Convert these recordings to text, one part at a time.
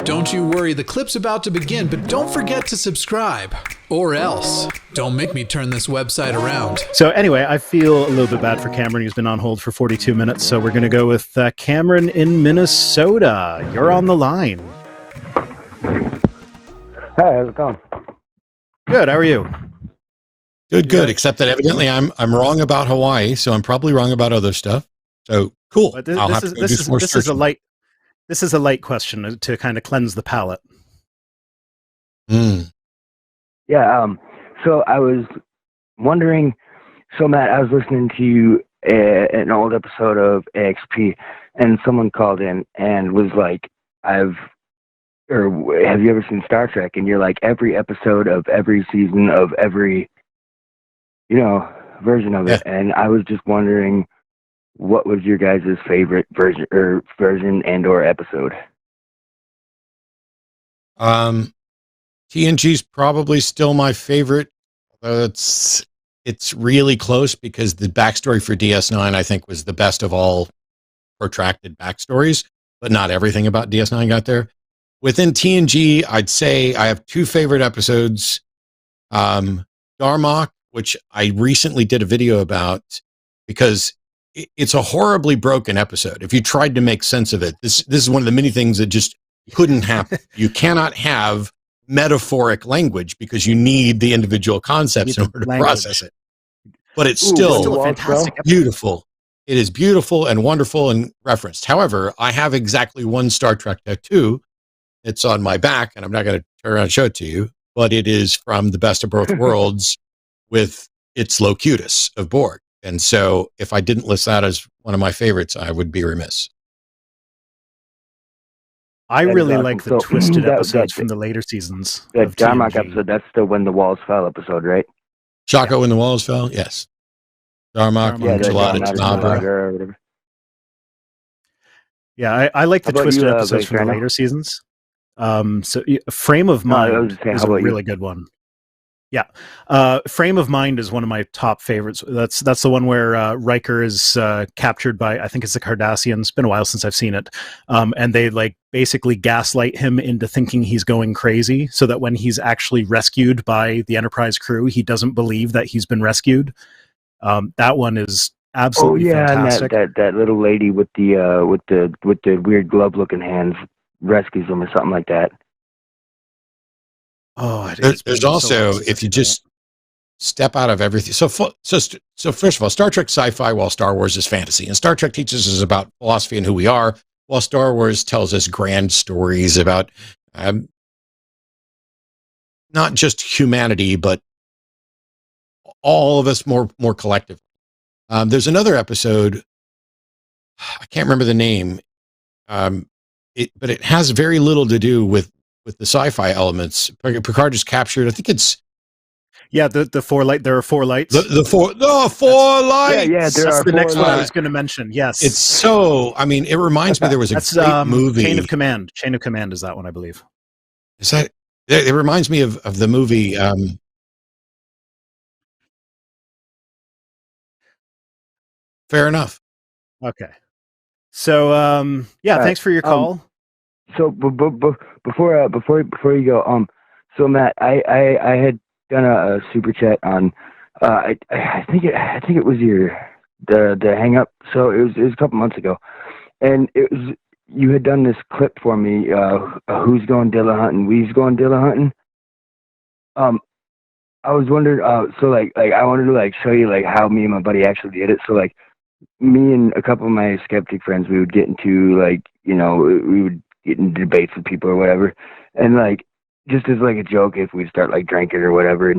Don't you worry, the clip's about to begin, but don't forget to subscribe. Or else. Don't make me turn this website around. So anyway, I feel a little bit bad for Cameron. He's been on hold for 42 minutes, so we're going to go with Cameron in Minnesota. You're on the line. Hi, how's it going? Good, how are you? Good, except that evidently I'm wrong about Hawaii, so I'm probably wrong about other stuff. So cool. But this is a light question to kind of cleanse the palate. Yeah, so I was wondering, so Matt, I was listening to you an old episode of AXP, and someone called in and was like, have you ever seen Star Trek? And you're like, every episode of every season of every, version of it. And I was just wondering, what was your guys' favorite version and or episode? TNG's probably still my favorite. It's really close because the backstory for DS9, I think, was the best of all protracted backstories, but not everything about DS9 got there. Within TNG, I'd say I have two favorite episodes. Darmok, which I recently did a video about because it's a horribly broken episode. If you tried to make sense of it, this is one of the many things that just couldn't happen. You cannot have metaphoric language because you need the individual concepts in order to process it. But it's still a fantastic episode. Beautiful. It is beautiful and wonderful and referenced. However, I have exactly one Star Trek tattoo. It's on my back, and I'm not going to turn around and show it to you, but it is from The Best of Both Worlds with its Locutus of Borg. And so if I didn't list that as one of my favorites, I would be remiss. I really like the twisted episodes from the later seasons. That Darmok episode, that's the When the Walls Fell episode, right? Shako When the Walls Fell? Yes. Darmok, Nabra. Yeah, I like the twisted episodes from the later seasons. So Frame of Mind is a really good one. Yeah. Frame of Mind is one of my top favorites. That's the one where Riker is captured by, I think it's the Cardassians. It's been a while since I've seen it. And they basically gaslight him into thinking he's going crazy so that when he's actually rescued by the Enterprise crew, he doesn't believe that he's been rescued. That one is absolutely fantastic. And that little lady with the weird glove looking hands rescues him or something like that. Oh, there's also, if you just step out of everything. So first of all, Star Trek sci-fi, while Star Wars is fantasy, and Star Trek teaches us about philosophy and who we are, while Star Wars tells us grand stories about not just humanity, but all of us more collective. There's another episode. I can't remember the name. But it has very little to do with the sci-fi elements. Picard is captured. I think it's the four light. There are four lights. The four lights. Yeah. That's the next one I was going to mention. Yes, it's so. I mean, it reminds me there was a great movie. Chain of Command. Chain of Command is that one, I believe. Is that? It reminds me of the movie. Fair enough. Okay. So thanks for your call. So before you go, so Matt, I had done a super chat on, I think it was the hang up. So it was a couple months ago, and you had done this clip for me. Who's going Dillahunting? We's going Dillahunting. I was wondering. So I wanted to show you how me and my buddy actually did it. So me and a couple of my skeptic friends, we would get into we would get in debates with people or whatever, and just as a joke, if we start drinking or whatever,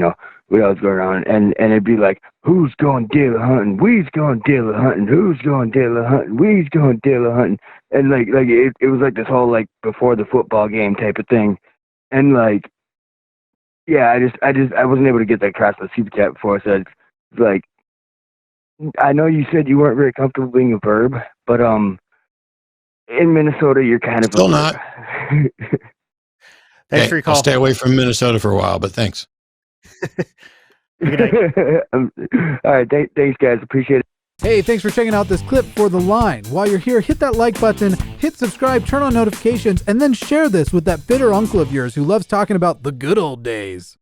we always go around and it'd be who's going dealer hunting? We's going dealer hunting. Who's going dealer hunting? We's going dealer hunting. And it was this whole before the football game type of thing, and I wasn't able to get that across the super chat before, so it's I know you said you weren't very comfortable being a verb, but in Minnesota, you're kind of still not. Thanks for your call. I'll stay away from Minnesota for a while, but thanks. All right, thanks, guys. Appreciate it. Hey, thanks for checking out this clip for The Line. While you're here, hit that like button, hit subscribe, turn on notifications, and then share this with that bitter uncle of yours who loves talking about the good old days.